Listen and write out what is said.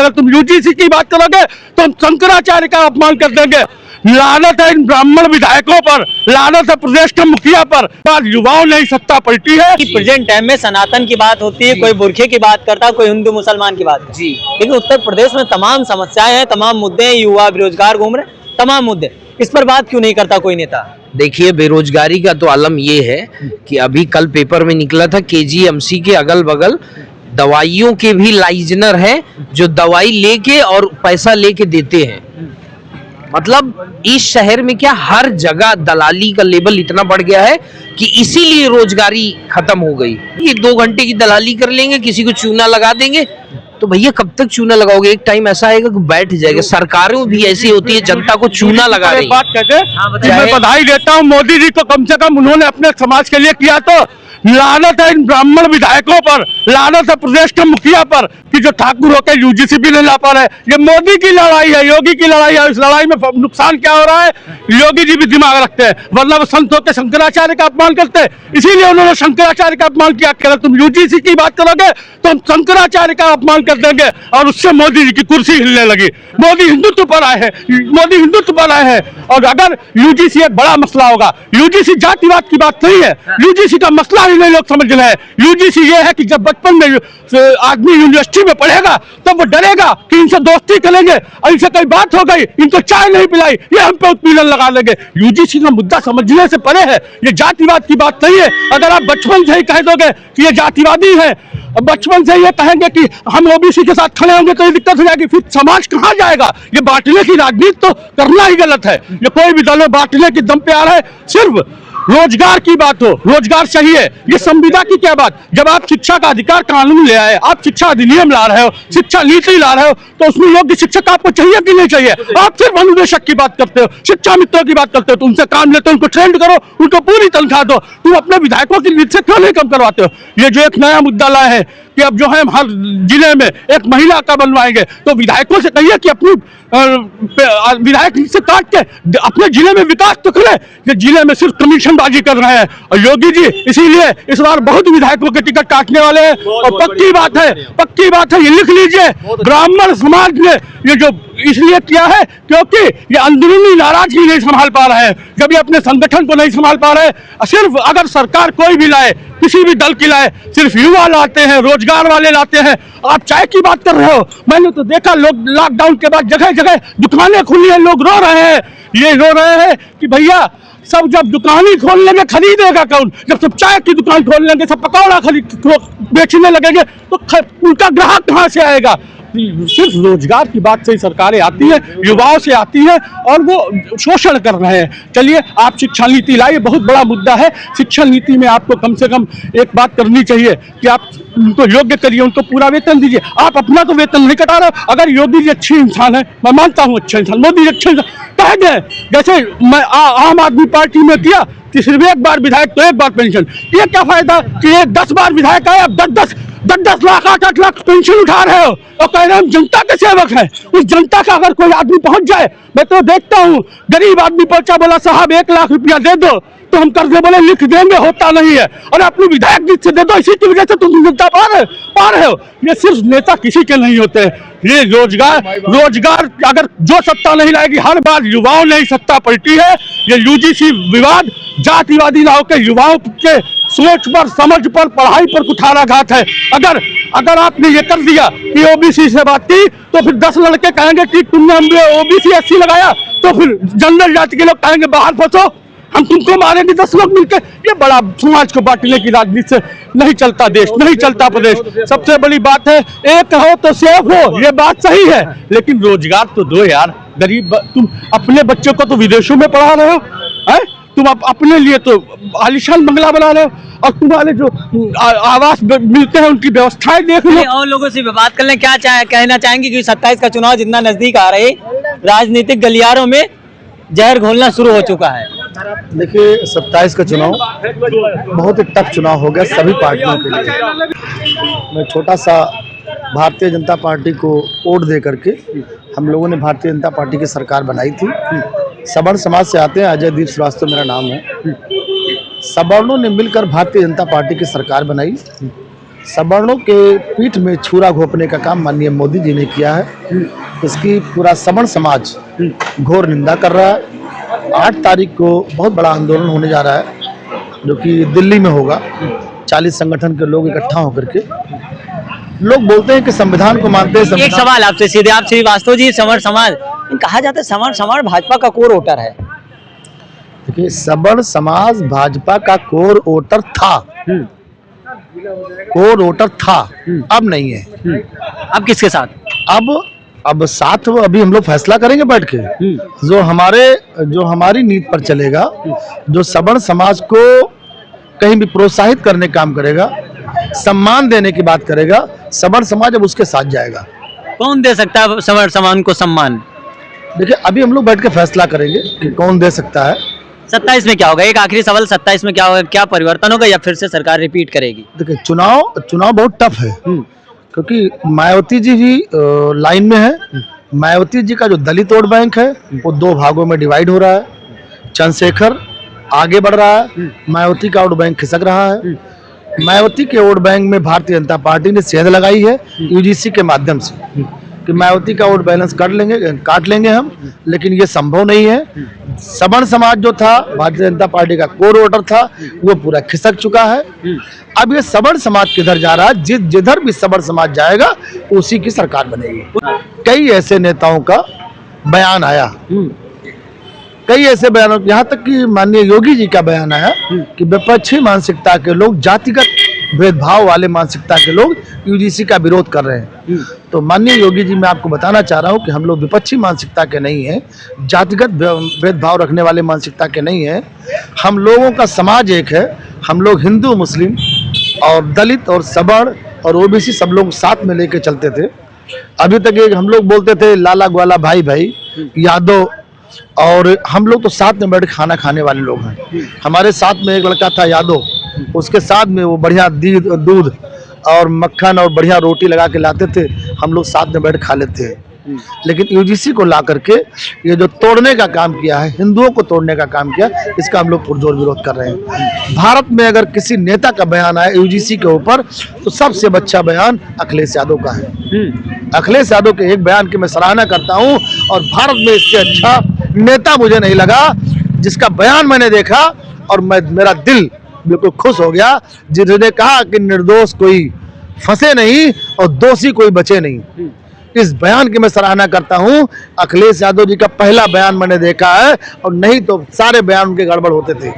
अगर तुम यूजीसी की बात करोगे तो हम शंकराचार्य का अपमान कर देंगे। लानत है इन ब्राह्मण विधायकों पर, लानत है प्रदेश के मुखिया पर। युवाओं ने सत्ता पलटी है। प्रेजेंट टाइम में सनातन की बात होती है, कोई बुरखे की बात करता है, कोई हिंदू मुसलमान की बात जी। लेकिन उत्तर प्रदेश में तमाम समस्याएं हैं, तमाम मुद्दे हैं, युवा बेरोजगार घूम रहे, तमाम मुद्दे, इस पर बात क्यों नहीं करता कोई नेता? देखिए, बेरोजगारी का तो आलम ये है कि अभी कल पेपर में निकला था केजीएमसी के अगल बगल दवाइयों के भी लाइजनर हैं जो दवाई लेके और पैसा लेके देते हैं। मतलब इस शहर में क्या हर जगह दलाली का लेवल इतना बढ़ गया है कि इसीलिए रोजगारी खत्म हो गई। ये 2 घंटे की दलाली कर लेंगे, किसी को चूना लगा देंगे, तो भैया कब तक चूना लगाओगे? एक टाइम ऐसा आएगा कि बैठ जाएगा। सरकारें भी ऐसी होती है, जनता को चूना लगा रही है। बात कहते हैं, मैं बधाई देता हूँ मोदी जी को, कम से कम उन्होंने अपने समाज के लिए किया। तो लानत है इन ब्राह्मण विधायकों पर, लानत है प्रदेश के मुखिया पर कि जो ठाकुर होकर यूजीसी भी नहीं ला पा रहे। ये मोदी की लड़ाई है, योगी की लड़ाई है। इस लड़ाई में नुकसान क्या हो रहा है, योगी जी भी दिमाग रखते हैं, वरना वो संत होकर शंकराचार्य का अपमान करते हैं। इसीलिए उन्होंने शंकराचार्य का अपमान किया। अगर तुम यूजीसी की बात करोगे तो हम शंकराचार्य का अपमान कर देंगे, और उससे मोदी जी की कुर्सी हिलने लगी। मोदी हिंदुत्व पर आए हैं, मोदी हिंदुत्व पर आए हैं। और अगर यूजीसी एक बड़ा मसला होगा, यूजीसी जातिवाद की बात नहीं है, यूजीसी का मसला ही नहीं लोग समझ रहे हैं। यूजीसी ये है कि जब बचपन में आदमी यूनिवर्सिटी में पढ़ेगा तो वो डरेगा कि इनसे दोस्ती करेंगे और इनसे कोई बात हो गई, इनको चाय नहीं पिलाई, ये हम पे उत्पीड़न लगा लेंगे। यूजीसी का मुद्दा समझने से परे है, ये जातिवाद की बात नहीं है। अगर आप बचपन से ही कह दोगे कि ये जातिवादी है, बचपन से ये कहेंगे कि हम ओबीसी के साथ खड़े होंगे, तो ये दिक्कत हो जाएगी। फिर समाज कहाँ जाएगा? ये बांटने की राजनीति तो करना ही गलत है। ये कोई भी दल बांटने की दम पे आ रहा है। सिर्फ रोजगार की बात हो, रोजगार चाहिए, ये संविदा की क्या बात? जब आप शिक्षा का अधिकार कानून ले आए, आप शिक्षा अधिनियम ला रहे हो, शिक्षा नीति ला रहे हो, तो उसमें योग्य शिक्षक आपको चाहिए कि नहीं चाहिए? आप सिर्फ अनुदेशक की बात करते हो, शिक्षा मित्रों की बात करते हो। तुमसे काम लेते हो, उनको ट्रेंड करो, उनको पूरी तनख्वाह दो। तुम अपने विधायकों की नीति से क्यों नहीं कम करवाते हो? ये जो एक नया मुद्दा लाए हैं कि अब जो है हर जिले में एक महिला का बनवाएंगे, तो विधायकों से कहिए कि अपनी विधायक से काट के अपने जिले में विकास तो करें। ये जिले में सिर्फ कमीशनबाजी कर रहे हैं। और योगी जी इसीलिए इस बार बहुत विधायकों के टिकट काटने वाले हैं। और पक्की बात है, ये लिख लीजिए, ब्राह्मण समाज ने ये जो इसलिए किया है क्योंकि ये अंदरूनी नाराजगी नहीं संभाल पा रहे हैं। जब ये अपने संगठन को नहीं संभाल पा रहे, सिर्फ अगर सरकार कोई भी लाए, किसी भी दल की लाए, सिर्फ युवा लाते हैं, रोजगार वाले लाते हैं। आप चाय की बात कर रहे हो, मैंने तो देखा लोग लॉकडाउन के बाद जगह जगह दुकानें खुली हैं, लोग रो रहे हैं। ये रो रहे हैं कि भैया सब जब दुकान ही खोल लेंगे, खरीदेगा कौन? जब सब चाय की दुकान खोल लेंगे, सब पकौड़ा बेचने लगेंगे, तो उनका ग्राहक कहाँ से आएगा? सिर्फ रोजगार की बात से ही सरकारें आती है, युवाओं से आती है, और वो शोषण कर रहे हैं। चलिए, आप शिक्षा नीति लाइए, बहुत बड़ा मुद्दा है। शिक्षा नीति में आपको कम से कम एक बात करनी चाहिए कि आप उनको योग्य करिए, उनको पूरा वेतन दीजिए। आप अपना तो वेतन नहीं कटा रहे हो। अगर योगी जी अच्छी इंसान है, मैं मानता हूँ अच्छा इंसान, मोदी जी अच्छे इंसान, कह दें जैसे मैं आम आदमी पार्टी में किया कि सिर्फ एक बार विधायक तो एक बार पेंशन। ये क्या फायदा कि ये 10 बार विधायक आए, अब 10 लाख 8 लाख पेंशन उठा रहे हो और कह रहे हैं हम जनता के सेवक हैं। उस जनता का अगर कोई आदमी पहुंच जाए, मैं तो देखता हूँ गरीब आदमी पहुंचा, बोला साहब 1 लाख रुपया दे दो, तो हम कर्जे बोले लिख देंगे, होता नहीं है। और अपने विधायक जी से दे दो, इसी की वजह से तुम जनता पा रहे हो। ये सिर्फ नेता किसी के नहीं होते। ये रोजगार अगर जो सत्ता नहीं लाएगी, हर बार युवाओं ने ही सत्ता पलटी है। ये यूजीसी विवाद जातिवादी ना होकर युवाओं के सोच पर, समझ पर, पढ़ाई पर कुठाराघात है। अगर आपने ये कर दिया कि ओबीसी से बात की, तो फिर 10 लड़के कहेंगे कि तुमने ओबीसी एससी लगाया, तो फिर जनरल जाति के लोग कहेंगे बाहर फंसो, हम तुमको मारेंगे 10 लोग मिलकर। ये बड़ा समाज को बांटने की राजनीति से नहीं चलता देश, नहीं चलता प्रदेश। सबसे बड़ी बात है, एक हो तो सेफ हो, ये बात सही है, लेकिन रोजगार तो दो यार। गरीब तुम अपने बच्चों को तो विदेशों में पढ़ा रहे हो, है? तुम अपने लिए तो आलिशान बंगला बना रहे हो, और तुम्हारे जो आवास मिलते हैं उनकी व्यवस्थाएं देख लो। और लोगों से बात कर लें, क्या कहना चाहेंगे कि 27 का चुनाव जितना नजदीक आ रहे, राजनीतिक गलियारों में जहर घोलना शुरू हो चुका है? देखिए, 27 का चुनाव बहुत ही टफ चुनाव हो गया सभी पार्टियों के लिए। मैं छोटा सा भारतीय जनता पार्टी को वोट दे करके हम लोगों ने भारतीय जनता पार्टी की सरकार बनाई थी। सवर्ण समाज से आते हैं, अजय दीप श्रीवास्तव मेरा नाम है। सवर्णों ने मिलकर भारतीय जनता पार्टी की सरकार बनाई। सवर्णों के पीठ में छुरा घोंपने का काम माननीय मोदी जी ने किया है। इसकी पूरा सवर्ण समाज घोर निंदा कर रहा है। 8 तारीख को बहुत बड़ा आंदोलन होने जा रहा है जो कि दिल्ली में होगा। 40 संगठन के लोग इकट्ठा होकर के लोग बोलते हैं कि संविधान को मानते हैं। एक सवाल आपसे सीधे, आप श्रीवास्तव जी, सवर्ण समाज, कहा जाता है सवर्ण समाज भाजपा का कोर वोटर है। देखिए, सवर्ण समाज भाजपा का कोर वोटर था, कोर वोटर था, अब नहीं है। अब किसके साथ? अब साथ अभी हम लोग फैसला करेंगे बैठ के, जो हमारी नीति पर चलेगा, जो सवर्ण समाज को कहीं भी प्रोत्साहित करने का काम करेगा, सम्मान देने की बात करेगा, सवर्ण समाज अब उसके साथ जाएगा। कौन दे सकता है सवर्ण समाज को सम्मान? देखिए, अभी हम लोग बैठ के फैसला करेंगे कि कौन दे सकता है। 27 में क्या होगा? एक आखिरी सवाल, 27 में क्या होगा? क्या परिवर्तन होगा या फिर से सरकार रिपीट करेगी? देखिए, चुनाव बहुत टफ है क्योंकि मायावती जी भी लाइन में है। मायावती जी का जो दलित वोट बैंक है वो 2 भागों में डिवाइड हो रहा है। चंद्रशेखर आगे बढ़ रहा है, मायावती का वोट बैंक खिसक रहा है। मायावती के वोट बैंक में भारतीय जनता पार्टी ने सेंध लगाई है यूजीसी के माध्यम से कि मायावती का वोट बैलेंस काट लेंगे हम, लेकिन ये संभव नहीं है। सवर्ण समाज जो था, भारतीय जनता पार्टी का कोर वोटर था, वो पूरा खिसक चुका है। अब ये सवर्ण समाज किधर जा रहा है? जिधर भी सवर्ण समाज जाएगा उसी की सरकार बनेगी। कई ऐसे नेताओं का बयान आया, कई ऐसे बयानों, यहाँ तक कि माननीय योगी जी का बयान आया कि विपक्षी मानसिकता के लोग, जातिगत भेदभाव वाले मानसिकता के लोग यूजीसी का विरोध कर रहे हैं। तो माननीय योगी जी, मैं आपको बताना चाह रहा हूँ कि हम लोग विपक्षी मानसिकता के नहीं हैं, जातिगत भेदभाव रखने वाले मानसिकता के नहीं हैं। हम लोगों का समाज एक है। हम लोग हिंदू, मुस्लिम और दलित और सवर्ण और ओबीसी सब लोग साथ में लेके चलते थे। अभी तक एक हम लोग बोलते थे लाला ग्वाला भाई भाई, यादव, और हम लोग तो साथ में बैठ खाना खाने वाले लोग हैं। हमारे साथ में एक लड़का था यादव, उसके साथ में वो बढ़िया दूध और मक्खन और बढ़िया रोटी लगा के लाते थे, हम लोग साथ में बैठ खा लेते हैं। लेकिन यूजीसी को ला करके ये जो तोड़ने का काम किया है, हिंदुओं को तोड़ने का काम किया, इसका हम लोग पुरजोर विरोध कर रहे हैं। भारत में अगर किसी नेता का बयान आए यूजीसी के ऊपर तो सबसे अच्छा बयान अखिलेश यादव का है। अखिलेश यादव के एक बयान की मैं सराहना करता हूं और भारत में इससे अच्छा नेता मुझे नहीं लगा जिसका बयान मैंने देखा और मेरा दिल बिल्कुल खुश हो गया, जिन्होंने कहा कि निर्दोष कोई फंसे नहीं और दोषी कोई बचे नहीं। इस बयान की मैं सराहना करता हूं। अखिलेश यादव जी का पहला बयान मैंने देखा है, और नहीं तो सारे बयान उनके गड़बड़ होते थे।